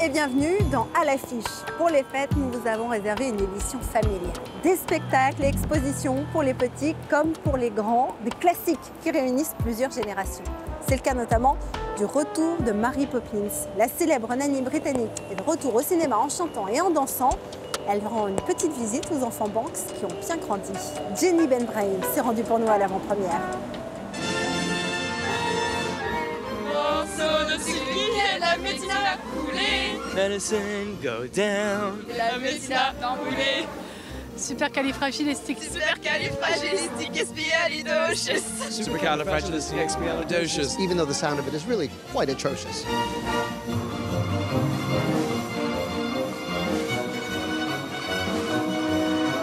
et bienvenue dans À l'affiche. Pour les fêtes, nous vous avons réservé une émission familiale. Des spectacles et expositions pour les petits comme pour les grands, des classiques qui réunissent plusieurs générations. C'est le cas notamment du retour de Mary Poppins. La célèbre nanny britannique est de retour au cinéma en chantant et en dansant. Elle rend une petite visite aux enfants Banks qui ont bien grandi. Jenny Benbrain s'est rendue pour nous à l'avant-première. La médecine a coulé. Medicine go down. La médecine a enroulé. Supercalifragilisticexpialidocious. Supercalifragilisticexpialidocious. Even though the sound of it is really quite atrocious.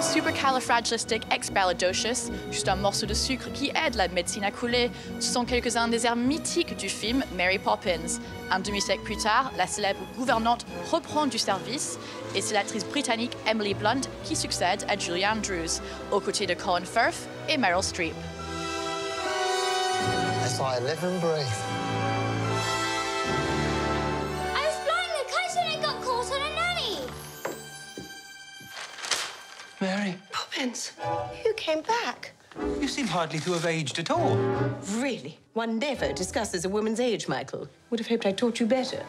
Supercalifragilisticexpialidocious, juste un morceau de sucre qui aide la médecine à couler. Ce sont quelques-uns des airs mythiques du film Mary Poppins. Un demi-siècle plus tard, la célèbre gouvernante reprend du service et c'est l'actrice britannique Emily Blunt qui succède à Julie Andrews, aux côtés de Colin Firth et Meryl Streep. That's why I live and breathe. I was flying a kite and it got caught on a nanny. Mary, Poppins, you came back. you seem hardly to have aged at all. Really? One never discusses a woman's age, Michael. Would have hoped I taught you better.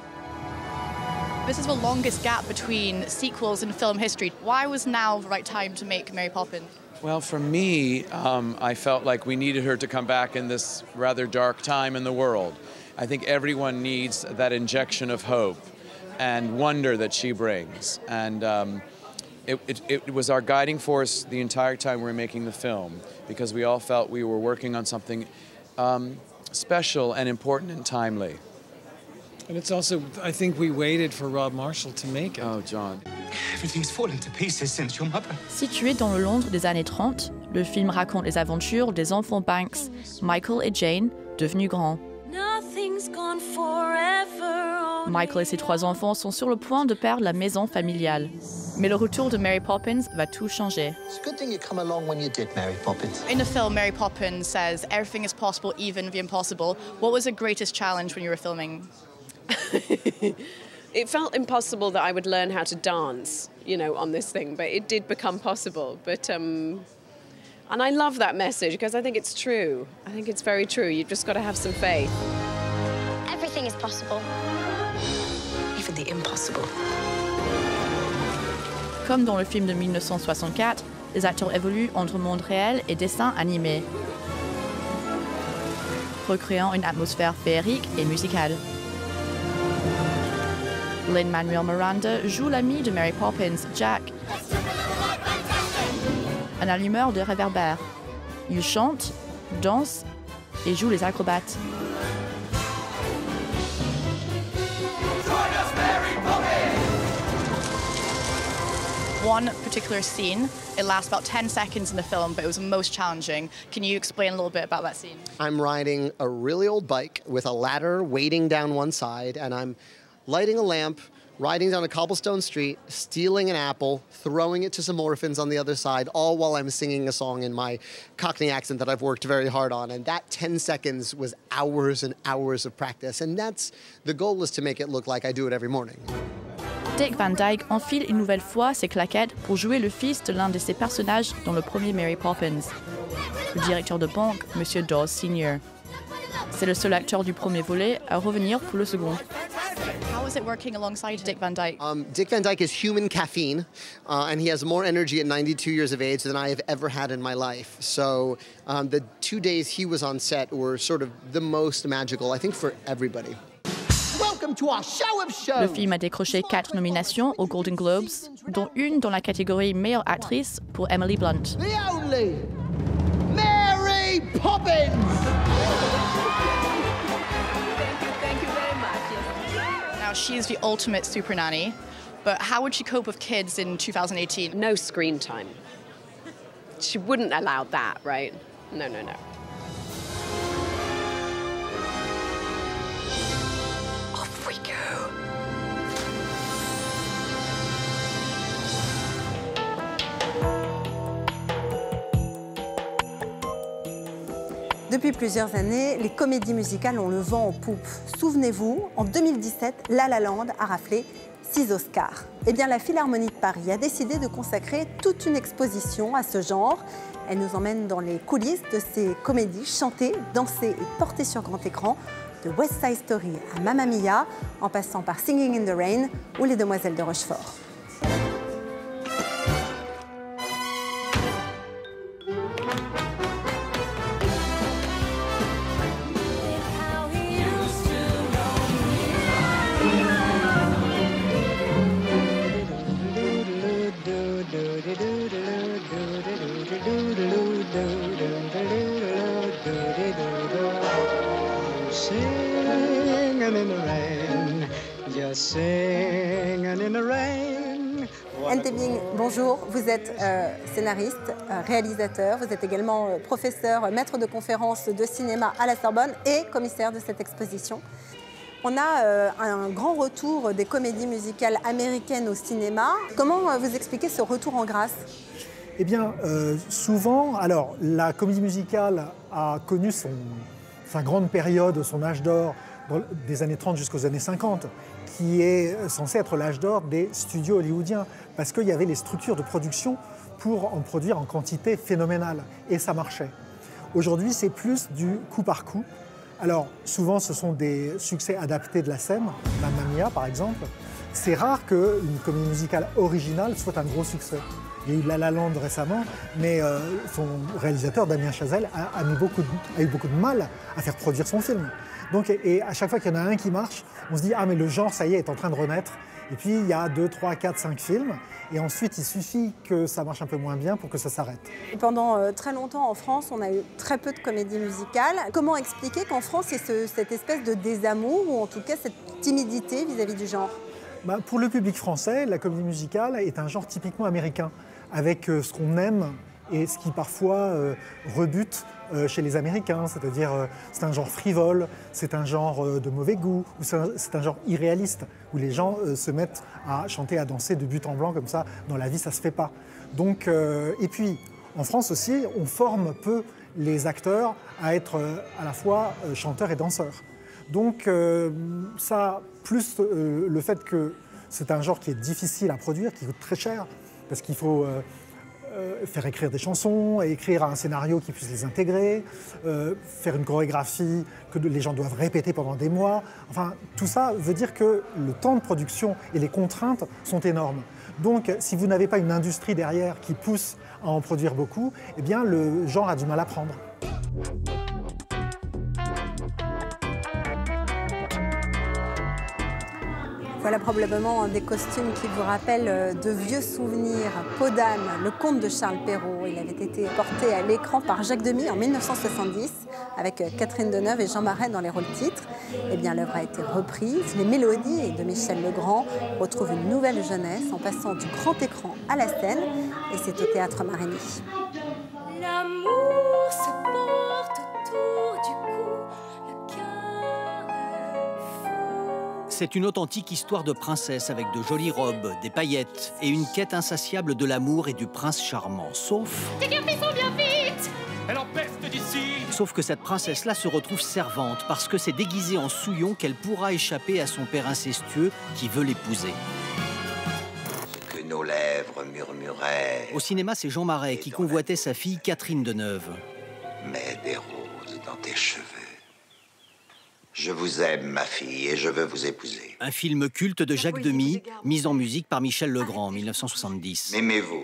This is the longest gap between sequels in film history. Why was now the right time to make Mary Poppins? Well, for me, I felt like we needed her to come back in this rather dark time in the world. I think everyone needs that injection of hope and wonder that she brings. And it was our guiding force the entire time we were making the film, because we all felt we were working on something special and important and timely. And it's also, I think we waited for Rob Marshall to make it. Oh, John. Everything's fallen to pieces since your mother. Situé dans le Londres des années 30, le film raconte les aventures des enfants Banks, Michael et Jane, devenus grands. Michael et ses 3 enfants sont sur le point de perdre la maison familiale. Mais le retour de Mary Poppins va tout changer. It's a good thing you come along when you did, Mary Poppins. In the film, Mary Poppins says everything is possible, even the impossible. What was the greatest challenge when you were filming? It felt impossible that I would learn how to dance, you know, on this thing, but it did become possible. But and I love that message because I think it's true. I think it's very true. You've just got to have some faith. Everything is possible. Even the impossible. Comme dans le film de 1964, les acteurs évoluent entre monde réel et dessin animé, recréant une atmosphère féerique et musicale. Lin-Manuel Miranda joue l'ami de Mary Poppins, Jack, un allumeur de réverbères. Il chante, danse et joue les acrobates. One particular scene, it lasts about 10 seconds in the film, but it was the most challenging. Can you explain a little bit about that scene? I'm riding a really old bike with a ladder waiting down one side, and I'm lighting a lamp, riding down a cobblestone street, stealing an apple, throwing it to some orphans on the other side, all while I'm singing a song in my Cockney accent that I've worked very hard on. And that 10 seconds was hours and hours of practice. And the goal is to make it look like I do it every morning. Dick Van Dyke enfile une nouvelle fois ses claquettes pour jouer le fils de l'un de ses personnages dans le premier Mary Poppins, le directeur de banque, Monsieur Dawes Sr. C'est le seul acteur du premier volet à revenir pour le second. How is it working alongside Dick Van Dyke? Dick Van Dyke is human caffeine, and he has more energy at 92 years of age than I have ever had in my life. So the 2 days he was on set were sort of the most magical, I think, for everybody. Welcome to our show of shows. Le film a décroché 4 nominations aux Golden Globes, dont une dans la catégorie meilleure actrice pour Emily Blunt. The only Mary Poppins. Thank you very much. Yes. Now, she is the ultimate super nanny, but how would she cope with kids in 2018? No screen time. She wouldn't allow that, right? No, no, no. Off we go. Depuis plusieurs années, les comédies musicales ont le vent en poupe. Souvenez-vous, en 2017, La La Land a raflé 6 Oscars. Eh bien, la Philharmonie de Paris a décidé de consacrer toute une exposition à ce genre. Elle nous emmène dans les coulisses de ces comédies chantées, dansées et portées sur grand écran, de West Side Story à Mamma Mia, en passant par Singing in the Rain ou Les Demoiselles de Rochefort. Ntebing, bonjour, vous êtes scénariste, réalisateur, vous êtes également professeur, maître de conférences de cinéma à la Sorbonne et commissaire de cette exposition. On a un grand retour des comédies musicales américaines au cinéma. Comment vous expliquez ce retour en grâce? Eh bien, souvent, alors la comédie musicale a connu sa grande période, son âge d'or, des années 30 jusqu'aux années 50, qui est censé être l'âge d'or des studios hollywoodiens, parce qu'il y avait les structures de production pour en produire en quantité phénoménale, et ça marchait. Aujourd'hui, c'est plus du coup par coup. Alors, souvent, ce sont des succès adaptés de la scène, Mamma Mia par exemple. C'est rare qu'une comédie musicale originale soit un gros succès. Il y a eu La La Land récemment, mais son réalisateur, Damien Chazelle, a eu beaucoup de mal à faire produire son film. Donc, et à chaque fois qu'il y en a un qui marche, on se dit « Ah, mais le genre, ça y est en train de renaître ». Et puis, il y a 2, 3, 4, 5 films. Et ensuite, il suffit que ça marche un peu moins bien pour que ça s'arrête. Pendant très longtemps, en France, on a eu très peu de comédies musicales. Comment expliquer qu'en France, il y ait cette espèce de désamour, ou en tout cas cette timidité vis-à-vis du genre? Pour le public français, la comédie musicale est un genre typiquement américain, avec ce qu'on aime et ce qui parfois rebute chez les Américains, c'est-à-dire c'est un genre frivole, c'est un genre de mauvais goût, ou c'est un genre irréaliste, où les gens se mettent à chanter, à danser de but en blanc comme ça. Dans la vie, ça ne se fait pas. Donc, et puis, en France aussi, on forme peu les acteurs à être à la fois chanteurs et danseurs. Donc, ça, plus le fait que c'est un genre qui est difficile à produire, qui coûte très cher, parce qu'il faut faire écrire des chansons, écrire un scénario qui puisse les intégrer, faire une chorégraphie que les gens doivent répéter pendant des mois. Enfin, tout ça veut dire que le temps de production et les contraintes sont énormes. Donc, si vous n'avez pas une industrie derrière qui pousse à en produire beaucoup, eh bien, le genre a du mal à prendre. Voilà probablement des costumes qui vous rappellent de vieux souvenirs. Peau d'âne, le conte de Charles Perrault. Il avait été porté à l'écran par Jacques Demy en 1970 avec Catherine Deneuve et Jean Marais dans les rôles titres. Eh bien, l'œuvre a été reprise. Les mélodies de Michel Legrand retrouvent une nouvelle jeunesse en passant du grand écran à la scène. Et c'est au Théâtre Marigny. L'amour se porte autour du cou, le cœur est fou. C'est une authentique histoire de princesse avec de jolies robes, des paillettes et une quête insatiable de l'amour et du prince charmant. Sauf... Tes garçons sont bien vite. Elle en peste d'ici. Sauf que cette princesse-là se retrouve servante parce que c'est déguisée en souillon qu'elle pourra échapper à son père incestueux qui veut l'épouser. Ce que nos lèvres murmuraient. Au cinéma, c'est Jean Marais qui convoitait sa fille Catherine Deneuve. Mets des roses dans tes cheveux. Je vous aime, ma fille, et je veux vous épouser. Un film culte de Jacques Demy, mis en musique par Michel Legrand en 1970. M'aimez-vous?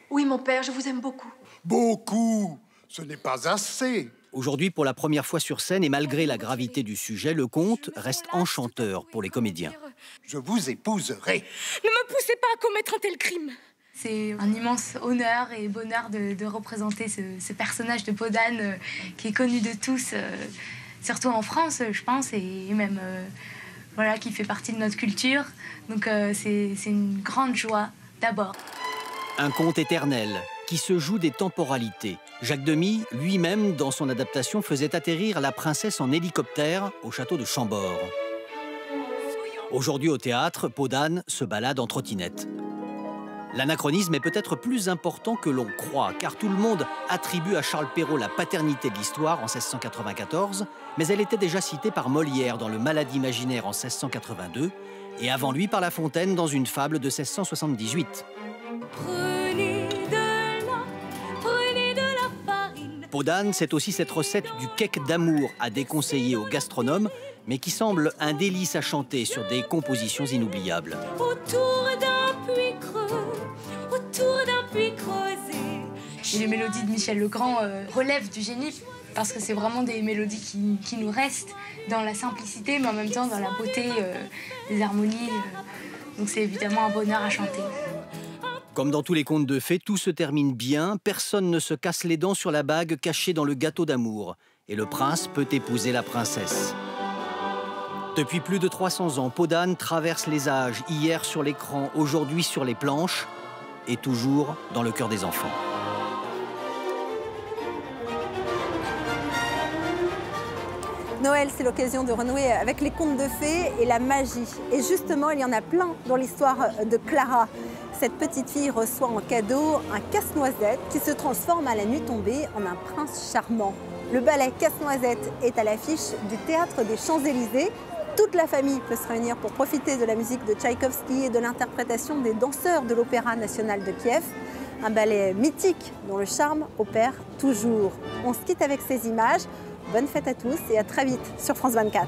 Oui, mon père, je vous aime beaucoup. Beaucoup? Ce n'est pas assez. Aujourd'hui, pour la première fois sur scène, et malgré la gravité du sujet, le conte reste enchanteur pour les comédiens. Je vous épouserai. Ne me poussez pas à commettre un tel crime. C'est un immense honneur et bonheur de représenter ce personnage de Peau d'âne qui est connu de tous, surtout en France, je pense, et même voilà, qui fait partie de notre culture. Donc c'est une grande joie, d'abord. Un conte éternel qui se joue des temporalités. Jacques Demy, lui-même, dans son adaptation, faisait atterrir la princesse en hélicoptère au château de Chambord. Aujourd'hui, au théâtre, Peau d'âne se balade en trottinette. L'anachronisme est peut-être plus important que l'on croit, car tout le monde attribue à Charles Perrault la paternité de l'histoire en 1694, mais elle était déjà citée par Molière dans Le Malade imaginaire en 1682, Et avant lui par La Fontaine dans une fable de 1678. Prenez de la farine. Peau d'âne, c'est aussi cette recette du cake d'amour à déconseiller aux gastronomes, mais qui semble un délice à chanter sur des compositions inoubliables. Autour d'un puits creux, autour d'un puits creusé. Et les mélodies de Michel Legrand relèvent du génie, parce que c'est vraiment des mélodies qui nous restent dans la simplicité, mais en même temps dans la beauté des harmonies. Donc c'est évidemment un bonheur à chanter. Comme dans tous les contes de fées, tout se termine bien, personne ne se casse les dents sur la bague cachée dans le gâteau d'amour. Et le prince peut épouser la princesse. Depuis plus de 300 ans, Peau d'âne traverse les âges, hier sur l'écran, aujourd'hui sur les planches, et toujours dans le cœur des enfants. Noël, c'est l'occasion de renouer avec les contes de fées et la magie. Et justement, il y en a plein dans l'histoire de Clara. Cette petite fille reçoit en cadeau un casse-noisette qui se transforme à la nuit tombée en un prince charmant. Le ballet Casse-Noisette est à l'affiche du Théâtre des Champs-Élysées. Toute la famille peut se réunir pour profiter de la musique de Tchaïkovski et de l'interprétation des danseurs de l'Opéra national de Kiev. Un ballet mythique dont le charme opère toujours. On se quitte avec ces images. Bonne fête à tous et à très vite sur France 24.